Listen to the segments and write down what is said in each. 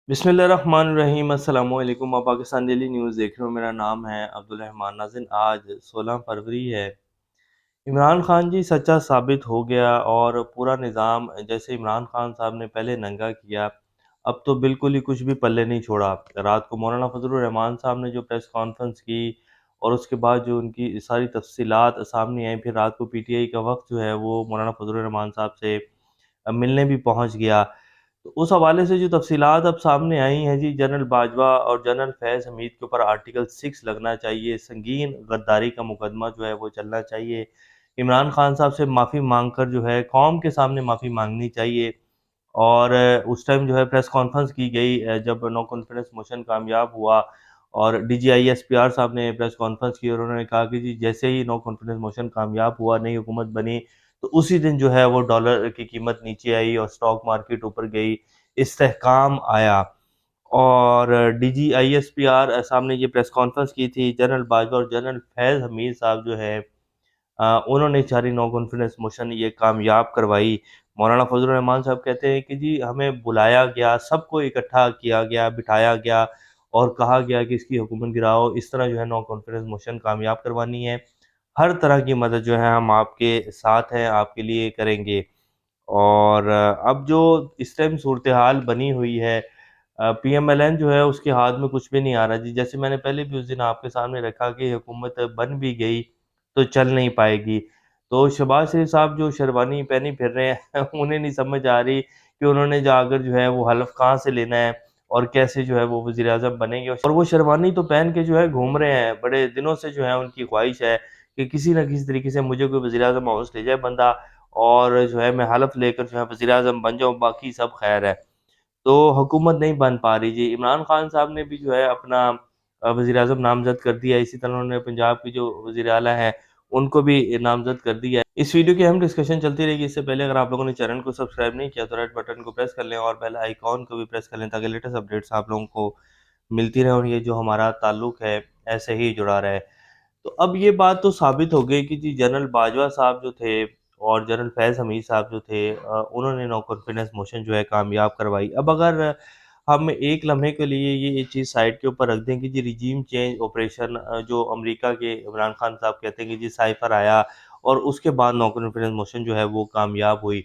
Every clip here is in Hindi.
बिस्मिल्लाहिर्रहमानिर्रहीम अस्सलामु अलैकुम। आप पाकिस्तान डेली न्यूज़ देख रहे हो। मेरा नाम है अब्दुल रहमान। नाज़रीन, आज 16 फरवरी है। इमरान खान जी सच्चा साबित हो गया और पूरा निज़ाम जैसे इमरान खान साहब ने पहले नंगा किया, अब तो बिल्कुल ही कुछ भी पल्ले नहीं छोड़ा। रात को मौलाना फजलुर रहमान साहब ने जो प्रेस कॉन्फ्रेंस की और उसके बाद जो उनकी सारी तफसीलात सामने आई, फिर रात को पीटीआई का वक़्त जो है वो मौलाना फजलुर रहमान साहब से मिलने भी पहुँच गया। तो उस हवाले से जो तफ़सीलात अब सामने आई हैं जी, जनरल बाजवा और जनरल फैज़ हमीद के ऊपर आर्टिकल 6 लगना चाहिए, संगीन गद्दारी का मुकदमा जो है वो चलना चाहिए। इमरान खान साहब से माफ़ी माँग कर जो है कौम के सामने माफ़ी माँगनी चाहिए। और उस टाइम जो है प्रेस कॉन्फ्रेंस की गई, जब नो कॉन्फिडेंस मोशन कामयाब हुआ और डीजीआई एसपीआर साहब ने प्रेस कॉन्फ्रेंस की और उन्होंने कहा कि जी जैसे ही नो कॉन्फिडेंस मोशन कामयाब हुआ, नई हुकूमत बनी, तो उसी दिन जो है वो डॉलर की कीमत नीचे आई और स्टॉक मार्केट ऊपर गई, इस्तेहकाम आया। और डीजीआईएसपीआर साहब ने ये प्रेस कॉन्फ्रेंस की थी। जनरल बाजवा और जनरल फैज़ हमीद साहब जो है उन्होंने सारी नो कॉन्फिडेंस मोशन ये कामयाब करवाई। मौलाना फजल रहमान साहब कहते हैं कि जी हमें बुलाया गया, सबको इकट्ठा किया गया, बिठाया गया और कहा गया कि इसकी हुकूमत गिराओ, इस तरह जो है नो कॉन्फिडेंस मोशन कामयाब करवानी है। हर तरह की मदद जो है हम आपके साथ हैं, आपके लिए करेंगे। और अब जो इस टाइम सूरत हाल बनी हुई है, पीएमएलएन जो है उसके हाथ में कुछ भी नहीं आ रहा जी। जैसे मैंने पहले भी उस दिन आपके सामने रखा कि हुकूमत बन भी गई तो चल नहीं पाएगी। तो शहबाज शरीफ साहब जो शेरवानी पहनी फिर रहे हैं उन्हें नहीं समझ आ रही कि उन्होंने जाकर जो है वो हलफ कहाँ से लेना है और कैसे जो है वो वज़ीर आज़म बनेंगे। और वो शेरवानी तो पहन के जो है घूम रहे हैं, बड़े दिनों से जो है उनकी ख्वाहिश है कि किसी न किसी तरीके से मुझे कोई वज़ीर आज़म हाउस ले जाए बंदा और जो है मैं हलफ लेकर जो है वज़ीर आज़म बन जाऊँ, बाकी सब खैर है। तो हुकूमत नहीं बन पा रही जी। इमरान खान साहब ने भी जो है अपना वज़ीर-ए-आज़म नामज़द कर दिया। इसी तरह उन्होंने पंजाब की जो वज़ीर आला हैं, उनको भी नामज़द कर दिया है। इस वीडियो की अहम डिस्कशन चलती रहेगी। इससे पहले अगर आप लोगों ने चैनल को सब्सक्राइब नहीं किया तो रेड बटन को प्रेस कर लें और बेल आइकॉन को भी प्रेस कर लें ताकि लेटेस्ट अपडेट्स आप लोगों को मिलती रहें और ये जो हमारा ताल्लुक है ऐसे ही जुड़ा रहे। तो अब ये बात तो साबित हो गई कि जी जनरल बाजवा साहब जो थे और जनरल फैज़ हमीद साहब जो थे, उन्होंने नो कॉन्फिडेंस मोशन जो है कामयाब करवाई। अब अगर हम एक लम्हे के लिए ये चीज़ साइड के ऊपर रख दें कि जी रिजीम चेंज ऑपरेशन, जो अमेरिका के इमरान खान साहब कहते हैं कि जी साइफ़र आया और उसके बाद नो कॉन्फिडेंस मोशन जो है वो कामयाब हुई।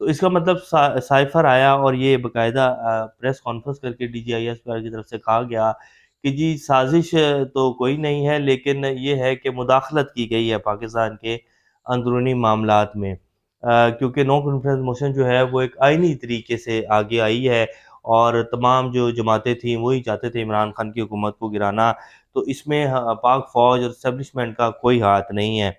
तो इसका मतलब साइफ़र आया और ये बाकायदा प्रेस कॉन्फ्रेंस करके डीजीआईएसपीआर की तरफ से कहा गया कि जी साज़िश तो कोई नहीं है, लेकिन ये है कि मुदाखलत की गई है पाकिस्तान के अंदरूनी मामलात में। क्योंकि नो कॉन्फिडेंस मोशन जो है वो एक आईनी तरीके से आगे आई है और तमाम जो जमातें थीं वही चाहते थे इमरान खान की हुकूमत को गिराना। तो इसमें पाक फ़ौज और एस्टेब्लिशमेंट का कोई हाथ नहीं है।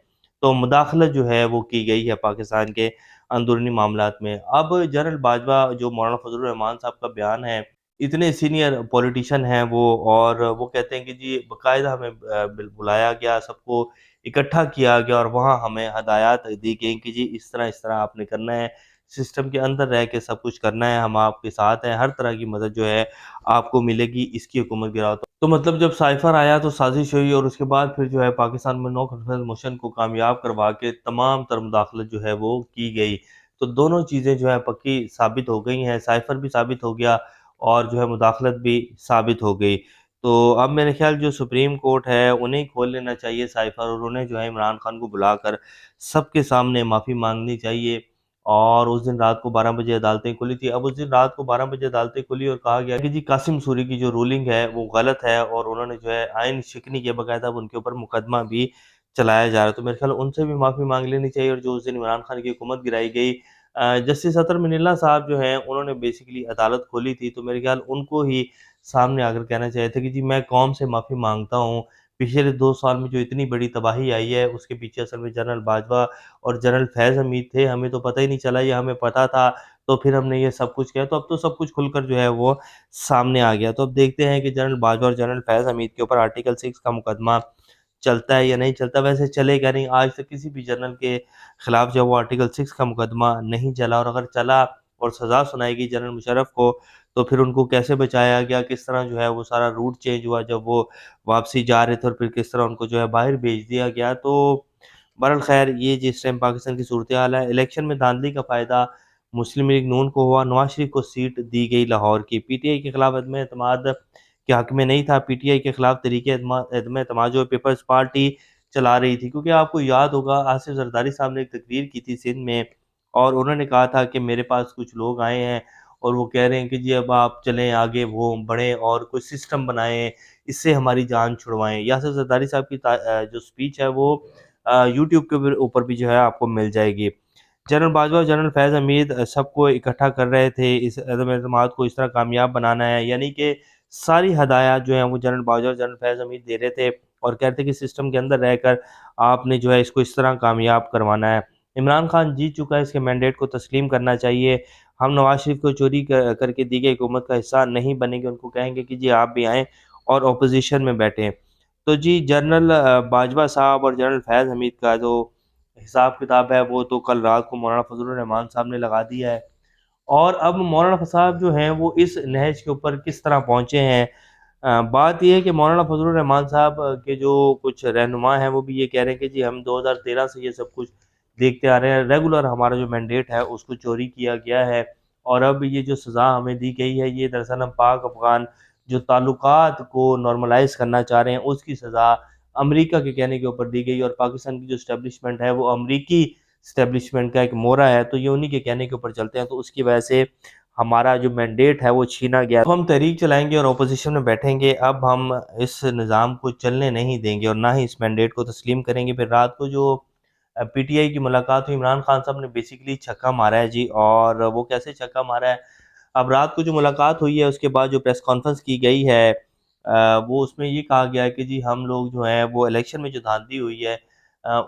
तो मुदाखलत जो है वो की गई है पाकिस्तान के अंदरूनी मामलात में। अब जनरल बाजवा जो मौलाना फजल रहमान साहब का बयान है, इतने सीनियर पॉलिटिशियन हैं वो और वो कहते हैं कि जी बाकायदा हमें बुलाया गया, सबको इकट्ठा किया गया और वहाँ हमें हदायत दी गई कि जी इस तरह आपने करना है, सिस्टम के अंदर रह के सब कुछ करना है, हम आपके साथ हैं, हर तरह की मदद जो है आपको मिलेगी, इसकी हुकूमत गिराओ। तो मतलब जब साइफ़र आया तो साजिश हुई और उसके बाद फिर जो है पाकिस्तान में नो कॉन्फिडेंस मोशन को कामयाब करवा के तमाम तर मुदाखलत जो है वो की गई। तो दोनों चीज़ें जो है पक्की साबित हो गई हैं, साइफ़र भी साबित हो गया और जो है मुदाखलत भी साबित हो गई। तो अब मेरे ख़्याल जो सुप्रीम कोर्ट है उन्हें खोल लेना चाहिए साइफ़र और उन्हें जो है इमरान खान को बुलाकर सबके सामने माफ़ी माँगनी चाहिए। और उस दिन रात को 12 बजे अदालतें खुली थी। अब उस दिन रात को 12 बजे अदालतें खुली और कहा गया कि जी कासिम सूरी की जो रूलिंग है वो गलत है और उन्होंने जो है आइन शिकनी के बाकायदा उनके ऊपर मुकदमा भी चलाया जा रहा है। तो मेरे ख़्याल उनसे भी माफ़ी माँग लेनी चाहिए। और जो उस दिन इमरान खान की हुकूमत गिराई गई, जस्टिस अतर मिनिल्ला साहब जो हैं उन्होंने बेसिकली अदालत खोली थी, तो मेरे ख़्याल उनको ही सामने आकर कहना चाहिए था कि जी मैं कौम से माफ़ी माँगता हूँ। पिछले 2 साल में जो इतनी बड़ी तबाही आई है उसके पीछे असल में जनरल बाजवा और जनरल फैज़ हमीद थे, हमें तो पता ही नहीं चला, या हमें पता था तो फिर हमने ये सब कुछ किया। तो अब तो सब कुछ खुलकर जो है वो सामने आ गया। तो अब देखते हैं कि जनरल बाजवा और जनरल फैज़ हमीद के ऊपर आर्टिकल 6 का मुकदमा चलता है या नहीं चलता। वैसे चलेगा नहीं, आज तक किसी भी जनरल के खिलाफ जो है वो आर्टिकल 6 का मुकदमा नहीं चला और अगर चला और सज़ा सुनाई गई जनरल मुशर्रफ को, तो फिर उनको कैसे बचाया गया, किस तरह जो है वो सारा रूट चेंज हुआ जब वो वापसी जा रहे थे और फिर किस तरह उनको जो है बाहर भेज दिया गया। तो बहरहाल ख़ैर ये जिस टाइम पाकिस्तान की सूरत-ए-हाल है, इलेक्शन में धांधली का फ़ायदा मुस्लिम लीग नून को हुआ, नवाज शरीफ को सीट दी गई लाहौर की। पीटीआई के खिलाफ अदम एतमाद के हक में नहीं था, पीटीआई के खिलाफ तरीके अदम एतमाद जो पीपल्स पार्टी चला रही थी, क्योंकि आपको याद होगा आसिफ जरदारी साहब ने एक तकरीर की थी सिंध में, और उन्होंने कहा था कि मेरे पास कुछ लोग आए हैं और वो कह रहे हैं कि जी अब आप चलें आगे, वो बढ़ें और कोई सिस्टम बनाएं, इससे हमारी जान छुड़वाएं। यासिर जरदारी साहब की जो स्पीच है वो यूट्यूब के ऊपर भी जो है आपको मिल जाएगी। जनरल बाजवा और जनरल फैज़ हमीद सबको इकट्ठा कर रहे थे, इस अदम-ए-एतमाद को इस तरह कामयाब बनाना है, यानी कि सारी हदायत जो हैं वो जनरल बाजवा और जनरल फैज़ हमीद दे रहे थे और कहते थे कि सिस्टम के अंदर रहकर आपने जो है इसको इस तरह कामयाब करवाना है। इमरान खान जीत चुका है, इसके मैंडेट को तस्लीम करना चाहिए। हम नवाज़ शरीफ को चोरी करके दी गई हुकूमत का हिस्सा नहीं बनेंगे, उनको कहेंगे कि जी आप भी आएँ और अपोज़िशन में बैठें। तो जी जनरल बाजवा साहब और जनरल फैज़ हमीद का जो हिसाब किताब है वो तो कल रात को मौलाना फजल रहमान साहब ने लगा दिया है, और अब मौलाना साहब जो हैं वो इस नहज के ऊपर किस तरह पहुँचे हैं। बात ये है कि मौलाना फजल रहमान साहब के जो कुछ रहनुमा हैं वो भी ये कह रहे हैं कि जी हम 2013 से ये सब कुछ देखते आ रहे हैं, रेगुलर हमारा जो मैंडेट है उसको चोरी किया गया है, और अब ये जो सज़ा हमें दी गई है ये दरअसल हम पाक अफ़गान जो ताल्लुकात को नॉर्मलाइज़ करना चाह रहे हैं उसकी सज़ा अमेरिका के कहने के ऊपर दी गई, और पाकिस्तान की जो एस्टेब्लिशमेंट है वो अमेरिकी एस्टेब्लिशमेंट का एक मोहरा है, तो ये उन्हीं के कहने के ऊपर चलते हैं, तो उसकी वजह से हमारा जो मैंडेट है वो छीना गया। तो हम तहरीक चलाएँगे और अपोज़िशन में बैठेंगे, अब हम इस निज़ाम को चलने नहीं देंगे और ना ही इस मैंडेट को तस्लीम करेंगे। फिर रात को जो पीटीआई की मुलाकात हुई, इमरान खान साहब ने बेसिकली छक्का मारा है जी, और वो कैसे छक्का मारा है, अब रात को जो मुलाकात हुई है उसके बाद जो प्रेस कॉन्फ्रेंस की गई है वो उसमें ये कहा गया है कि जी हम लोग जो हैं वो इलेक्शन में जो धांधली हुई है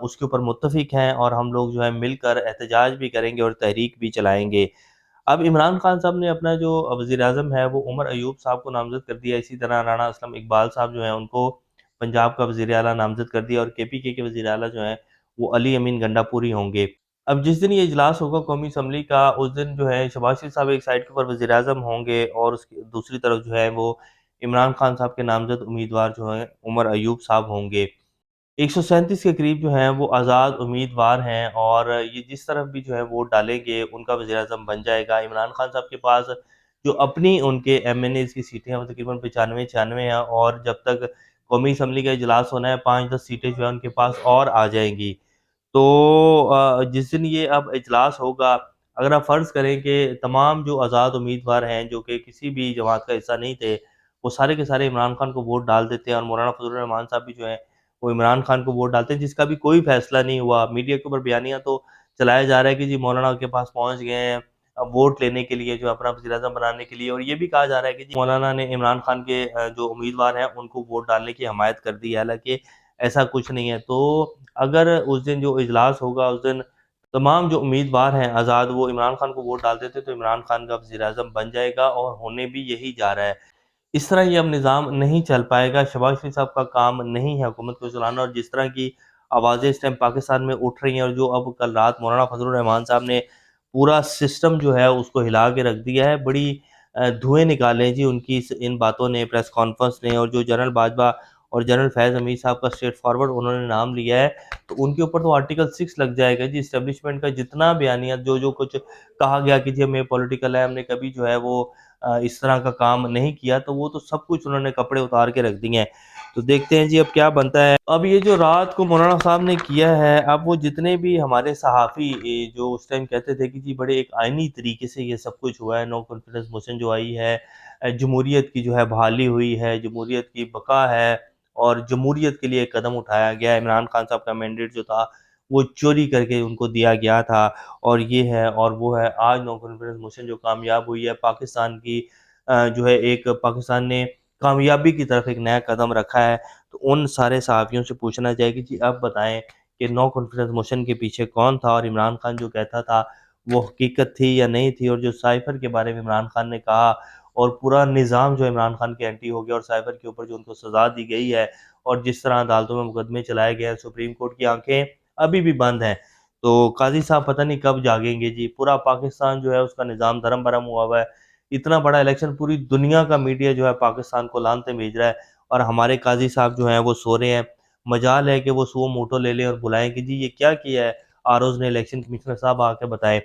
उसके ऊपर मुत्तफ़िक हैं, और हम लोग जो है मिलकर एहतजाज भी करेंगे और तहरीक भी चलाएँगे। अब इमरान खान साहब ने अपना जो वज़ीर-ए-आज़म है वो उमर अयूब साहब को नामज़द कर दिया, इसी तरह राना असलम इकबाल साहब जो हैं उनको पंजाब का वज़ीर आला नामज़द कर दिया, और केपीके के वज़ीर आला जो हैं वो अली अमीन गंडापुरी होंगे। अब जिस दिन ये इजलास होगा कौमी असम्बली का, उस दिन जो है शहबाज शरीफ साहब एक साइड के ऊपर वज़ीर-ए-आज़म होंगे और उसकी दूसरी तरफ जो है वो इमरान खान साहब के नामज़द उम्मीदवार जो हैं उमर अयूब साहब होंगे। 137 के करीब जो हैं वो आज़ाद उम्मीदवार हैं, और ये जिस तरफ भी जो है वोट डालेंगे उनका वज़ीर-ए-आज़म बन जाएगा। इमरान खान साहब के पास जो अपनी उनके एमएनएज़ की सीटें हैं वो तकरीबन 95-96 हैं, और जब तक कौमी असम्बली का इजलास होना है 5-10 सीटें जो है उनके पास और आ जाएँगी। तो जिस दिन ये अब इजलास होगा, अगर आप फ़र्ज़ करें कि तमाम जो आज़ाद उम्मीदवार हैं जो कि किसी भी जमात का हिस्सा नहीं थे, वो सारे के सारे इमरान खान को वोट डाल देते हैं, और मौलाना फजल रहमान साहब भी जो हैं वो इमरान खान को वोट डालते हैं, जिसका भी कोई फ़ैसला नहीं हुआ। मीडिया के ऊपर बयानिया तो चलाया जा रहा है कि जी मौलाना के पास पहुँच गए हैं वोट लेने के लिए, जो अपना वज़ीर-ए-आज़म बनाने के लिए, और ये भी कहा जा रहा है कि जी मौलाना ने इमरान खान के जो उम्मीदवार हैं उनको वोट डालने की हमायत कर दी है, हालाँकि ऐसा कुछ नहीं है। तो अगर उस दिन जो इजलास होगा उस दिन तमाम जो उम्मीदवार हैं आज़ाद वो इमरान खान को वोट डाल देते तो इमरान खान का वज़ीर-ए-आज़म बन जाएगा, और होने भी यही जा रहा है। इस तरह ये अब निज़ाम नहीं चल पाएगा, शहबाज शरीफ साहब का काम नहीं है हुकूमत को चलाना, और जिस तरह की आवाज़ें इस टाइम पाकिस्तान में उठ रही हैं, और जो अब कल रात मौलाना फजल रहमान साहब ने पूरा सिस्टम जो है उसको हिला के रख दिया है, बड़ी धुएँ निकाले हैं जी उनकी इन बातों ने, प्रेस कॉन्फ्रेंस ने, और जो जनरल बाजवा और जनरल फैज़ हमीद साहब का स्ट्रेट फॉरवर्ड उन्होंने नाम लिया है, तो उनके ऊपर तो आर्टिकल 6 लग जाएगा जी। एस्टेब्लिशमेंट का जितना बयानिया जो कुछ कहा गया कि जी हमें पॉलिटिकल है, हमने कभी जो है वो इस तरह का काम नहीं किया, तो वो तो सब कुछ उन्होंने कपड़े उतार के रख दिए हैं। तो देखते हैं जी अब क्या बनता है। अब ये जो रात को मौलाना साहब ने किया है, अब वो जितने भी हमारे सहाफ़ी जो उस टाइम कहते थे कि जी बड़े एक आईनी तरीके से ये सब कुछ हुआ है, नो कॉन्फिडेंस मोशन जो आई है, जमहूरियत की जो है बहाली हुई है, जमहूरियत की बका है, और जमहूरियत के लिए एक कदम उठाया गया है। इमरान खान साहब का मैंडेट जो था वो चोरी करके उनको दिया गया था, और ये है और वो है। आज नो कॉन्फिडेंस मोशन जो कामयाब हुई है, पाकिस्तान की जो है एक पाकिस्तान ने कामयाबी की तरफ एक नया कदम रखा है। तो उन सारे सहाफ़ियों से पूछना चाहिए कि जी अब बताएँ कि नो कॉन्फिडेंस मोशन के पीछे कौन था, और इमरान खान जो कहता था वो हकीकत थी या नहीं थी, और जो साइफ़र के बारे में इमरान खान ने कहा और पूरा निज़ाम जो इमरान खान के एंटी हो गया, और साइफ़र के ऊपर जो उनको सज़ा दी गई है, और जिस तरह अदालतों में मुकदमे चलाए गए हैं, सुप्रीम कोर्ट की आँखें अभी भी बंद हैं। तो काज़ी साहब पता नहीं कब जागेंगे जी। पूरा पाकिस्तान जो है उसका निज़ाम धर्म-भरम हुआ हुआ है। इतना बड़ा इलेक्शन, पूरी दुनिया का मीडिया जो है पाकिस्तान को लानतें भेज रहा है, और हमारे काज़ी साहब जो हैं वो सो रहे हैं। मजाल है कि वो सुओ मोटो ले लें और बुलाएँ कि जी ये क्या किया है, आरओज़ ने, इलेक्शन कमिश्नर साहब आके बताएँ।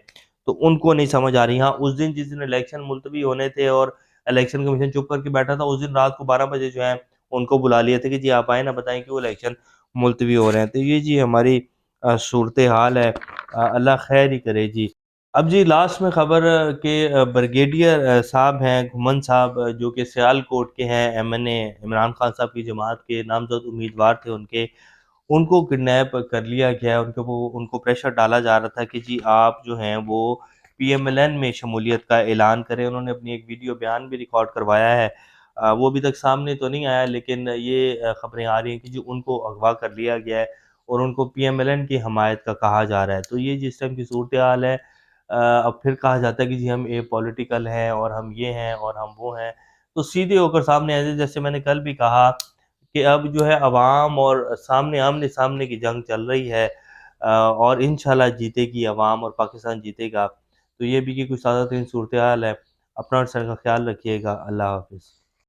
तो उनको नहीं समझ आ रही। हाँ, उस दिन जिस दिन इलेक्शन मुलतवी होने थे और इलेक्शन कमीशन चुप करके बैठा था, उस दिन रात को 12 बजे जो है उनको बुला लिया था कि जी आप आए ना, बताएँ क्यों इलेक्शन मुलतवी हो रहे हैं। तो ये जी हमारी सूरत-ए-हाल है। अल्लाह खैर ही करे जी। अब जी लास्ट में खबर के ब्रिगेडियर साहब हैं, घुमन साहब, जो कि सियालकोट के हैं, एमएनए इमरान खान साहब की जमात के नामज़द उम्मीदवार थे उनके, उनको किडनैप कर लिया गया है। उनको प्रेशर डाला जा रहा था कि जी आप जो हैं वो पीएमएलएन में शमूलियत का ऐलान करें। उन्होंने अपनी एक वीडियो बयान भी रिकॉर्ड करवाया है। वो अभी तक सामने तो नहीं आया, लेकिन ये खबरें आ रही हैं कि जी उनको अगवा कर लिया गया है और उनको पीएमएलएन की हमायत का कहा जा रहा है। तो ये जिस टाइम की सूरत-ए-हाल है, अब फिर कहा जाता है कि जी हम एपॉलिटिकल हैं और हम ये हैं और हम वो हैं। तो सीधे होकर सामने आ जाए, जैसे मैंने कल भी कहा कि अब जो है अवाम और सामने आमने-सामने की जंग चल रही है, और इंशाल्लाह जीतेगी अवाम और पाकिस्तान जीतेगा। तो ये भी कि कुछ ज़्यादा सूरत-ए-हाल है। अपना और सर का ख्याल रखिएगा। अल्लाह हाफ़िज़।